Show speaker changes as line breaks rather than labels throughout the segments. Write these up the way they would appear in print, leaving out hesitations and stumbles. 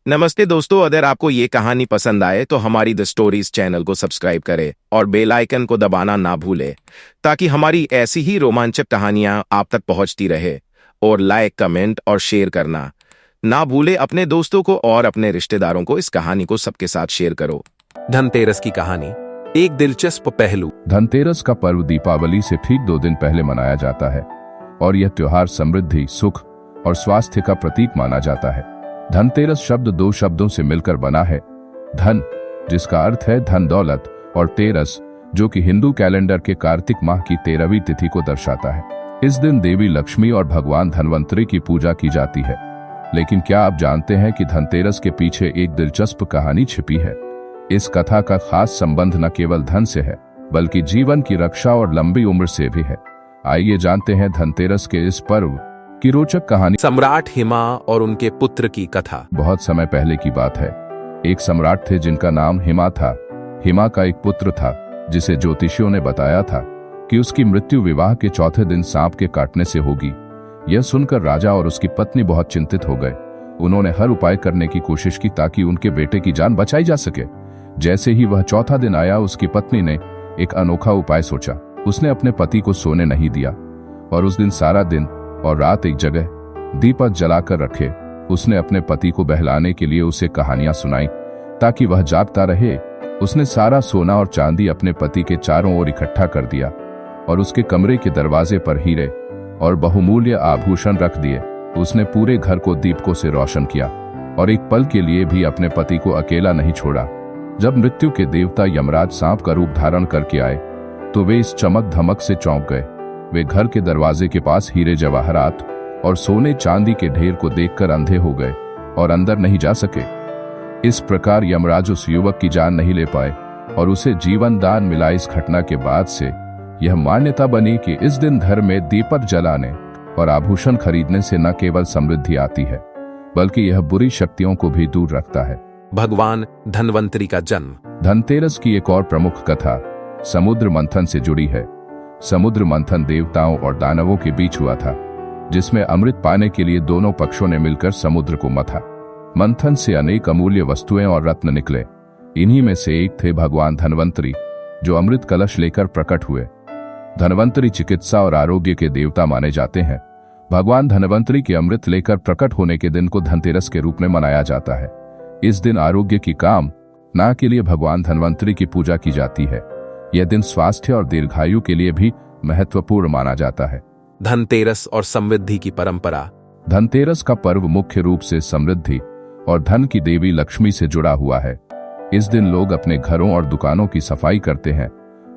नमस्ते दोस्तों, अगर आपको ये कहानी पसंद आए तो हमारी द स्टोरीज चैनल को सब्सक्राइब करें और बेल आइकन को दबाना ना भूलें ताकि हमारी ऐसी ही रोमांचक कहानियां आप तक पहुंचती रहे। और लाइक, कमेंट और शेयर करना ना भूलें अपने दोस्तों को और अपने रिश्तेदारों को। इस कहानी को सबके साथ शेयर करो।
धनतेरस की कहानी। एक दिलचस्प पहलू।
धनतेरस का पर्व दीपावली से ठीक 2 दिन पहले मनाया जाता है और यह त्योहार समृद्धि, सुख और स्वास्थ्य का प्रतीक माना जाता है। धनतेरस शब्द 2 शब्दों से मिलकर बना है। धन, जिसका अर्थ है धन दौलत, और तेरस, जो कि हिंदू कैलेंडर के कार्तिक माह की 13वीं तिथि को दर्शाता है। इस दिन देवी लक्ष्मी और भगवान धनवंतरी की पूजा की जाती है। लेकिन क्या आप जानते हैं कि धनतेरस के पीछे एक दिलचस्प कहानी छिपी है? इस कथा का खास संबंध न केवल धन से है, बल्कि जीवन की रक्षा और लंबी उम्र से भी है। आइए जानते हैं धनतेरस के इस पर्व की रोचक कहानी।
सम्राट हिमा और उनके पुत्र की कथा।
बहुत समय पहले की बात है। एक सम्राट थे जिनका नाम हिमा था। हिमा का एक पुत्र था जिसे ज्योतिषियों ने बताया था कि उसकी मृत्यु विवाह के चौथे दिन सांप के काटने से होगी। यह सुनकर राजा और उसकी पत्नी बहुत चिंतित हो गए। उन्होंने हर उपाय करने की कोशिश की ताकि उनके बेटे की जान बचाई जा सके। जैसे ही वह चौथा दिन आया, उसकी पत्नी ने एक अनोखा उपाय सोचा। उसने अपने पति को सोने नहीं दिया और उस दिन सारा दिन और रात एक जगह दीपक जलाकर रखे। उसने अपने पति को बहलाने के लिए उसे कहानियां सुनाई ताकि वह जागता रहे। उसने सारा सोना और चांदी अपने पति के चारों ओर इकट्ठा कर दिया और उसके कमरे के दरवाजे पर हीरे और बहुमूल्य आभूषण रख दिए। उसने पूरे घर को दीपकों से रोशन किया और एक पल के लिए भी अपने पति को अकेला नहीं छोड़ा। जब मृत्यु के देवता यमराज सांप का रूप धारण करके आए तो वे इस चमक धमक से चौंक गए। वे घर के दरवाजे के पास हीरे जवाहरात और सोने चांदी के ढेर को देखकर अंधे हो गए और अंदर नहीं जा सके। इस प्रकार यमराज उस युवक की जान नहीं ले पाए और उसे जीवन दान मिला। इस घटना के बाद से यह मान्यता बनी कि इस दिन घर में दीपक जलाने और आभूषण खरीदने से न केवल समृद्धि आती है, बल्कि यह बुरी शक्तियों को भी दूर रखता है।
भगवान धनवंतरी का जन्म।
धनतेरस की एक और प्रमुख कथा समुद्र मंथन से जुड़ी है। समुद्र मंथन देवताओं और दानवों के बीच हुआ था, जिसमें अमृत पाने के लिए दोनों पक्षों ने मिलकर समुद्र को मथा। मंथन से अनेक अमूल्य वस्तुएं और रत्न निकले। इन्हीं में से एक थे भगवान धनवंतरी, जो अमृत कलश लेकर प्रकट हुए। धनवंतरी चिकित्सा और आरोग्य के देवता माने जाते हैं। भगवान धनवंतरी के अमृत लेकर प्रकट होने के दिन को धनतेरस के रूप में मनाया जाता है। इस दिन आरोग्य की कामना के लिए भगवान धनवंतरी की पूजा की जाती है। यह दिन स्वास्थ्य और दीर्घायु के लिए भी महत्वपूर्ण माना जाता है।
धनतेरस और समृद्धि की परंपरा।
धनतेरस का पर्व मुख्य रूप से समृद्धि और धन की देवी लक्ष्मी से जुड़ा हुआ है। इस दिन लोग अपने घरों और दुकानों की सफाई करते हैं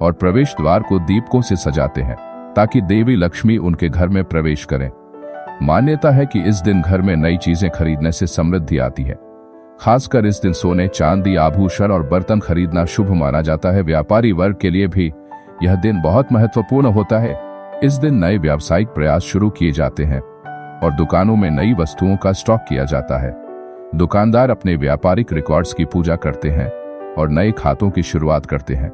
और प्रवेश द्वार को दीपकों से सजाते हैं ताकि देवी लक्ष्मी उनके घर में प्रवेश करें। मान्यता है कि इस दिन घर में नई चीजें खरीदने से समृद्धि आती है। खासकर इस दिन सोने, चांदी, आभूषण और बर्तन खरीदना शुभ माना जाता है। व्यापारी वर्ग के लिए भी यह दिन बहुत महत्वपूर्ण होता है। इस दिन नए व्यावसायिक प्रयास शुरू किए जाते हैं और दुकानों में नई वस्तुओं का स्टॉक किया जाता है। दुकानदार अपने व्यापारिक रिकॉर्ड्स की पूजा करते हैं और नए खातों की शुरुआत करते हैं,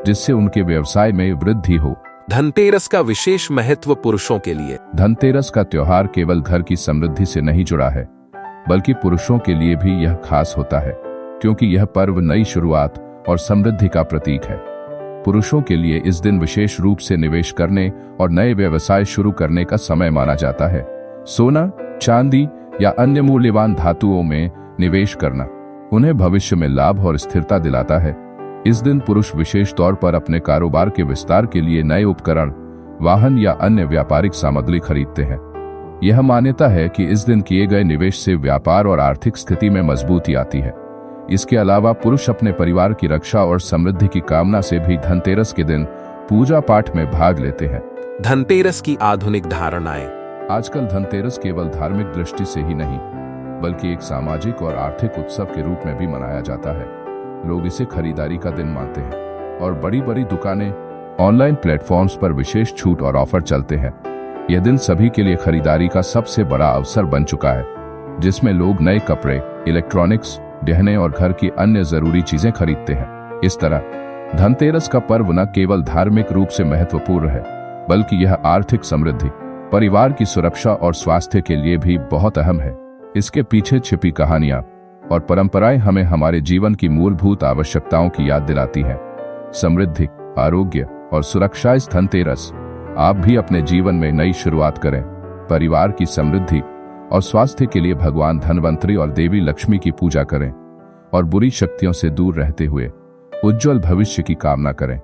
जिससे उनके व्यवसाय में वृद्धि हो।
धनतेरस का विशेष महत्व पुरुषों के लिए।
धनतेरस का त्योहार केवल घर की समृद्धि से नहीं जुड़ा है, बल्कि पुरुषों के लिए भी यह खास होता है, क्योंकि यह पर्व नई शुरुआत और समृद्धि का प्रतीक है। पुरुषों के लिए इस दिन विशेष रूप से निवेश करने और नए व्यवसाय शुरू करने का समय माना जाता है। सोना, चांदी या अन्य मूल्यवान धातुओं में निवेश करना उन्हें भविष्य में लाभ और स्थिरता दिलाता है। इस दिन पुरुष विशेष तौर पर अपने कारोबार के विस्तार के लिए नए उपकरण, वाहन या अन्य व्यापारिक सामग्री खरीदते हैं। यह मान्यता है कि इस दिन किए गए निवेश से व्यापार और आर्थिक स्थिति में मजबूती आती है। इसके अलावा पुरुष अपने परिवार की रक्षा और समृद्धि की कामना से भी धनतेरस के दिन पूजा पाठ में भाग लेते हैं।
धनतेरस की आधुनिक धारणाएं।
आजकल धनतेरस केवल धार्मिक दृष्टि से ही नहीं, बल्कि एक सामाजिक और आर्थिक उत्सव के रूप में भी मनाया जाता है। लोग इसे खरीदारी का दिन मानते हैं और बड़ी बड़ी दुकानें, ऑनलाइन प्लेटफॉर्म्स पर विशेष छूट और ऑफर चलते हैं। यह दिन सभी के लिए खरीदारी का सबसे बड़ा अवसर बन चुका है, जिसमें लोग नए कपड़े, इलेक्ट्रॉनिक्स, गहने और घर की अन्य जरूरी चीजें खरीदते हैं। इस तरह धनतेरस का पर्व न केवल धार्मिक रूप से महत्वपूर्ण है, बल्कि यह आर्थिक समृद्धि, परिवार की सुरक्षा और स्वास्थ्य के लिए भी बहुत अहम है। इसके पीछे छिपी कहानियां और परंपराएं हमें हमारे जीवन की मूलभूत आवश्यकताओं की याद दिलाती हैं। समृद्धि, आरोग्य और सुरक्षा। इस धनतेरस आप भी अपने जीवन में नई शुरुआत करें। परिवार की समृद्धि और स्वास्थ्य के लिए भगवान धन्वंतरी और देवी लक्ष्मी की पूजा करें और बुरी शक्तियों से दूर रहते हुए उज्जवल भविष्य की कामना करें।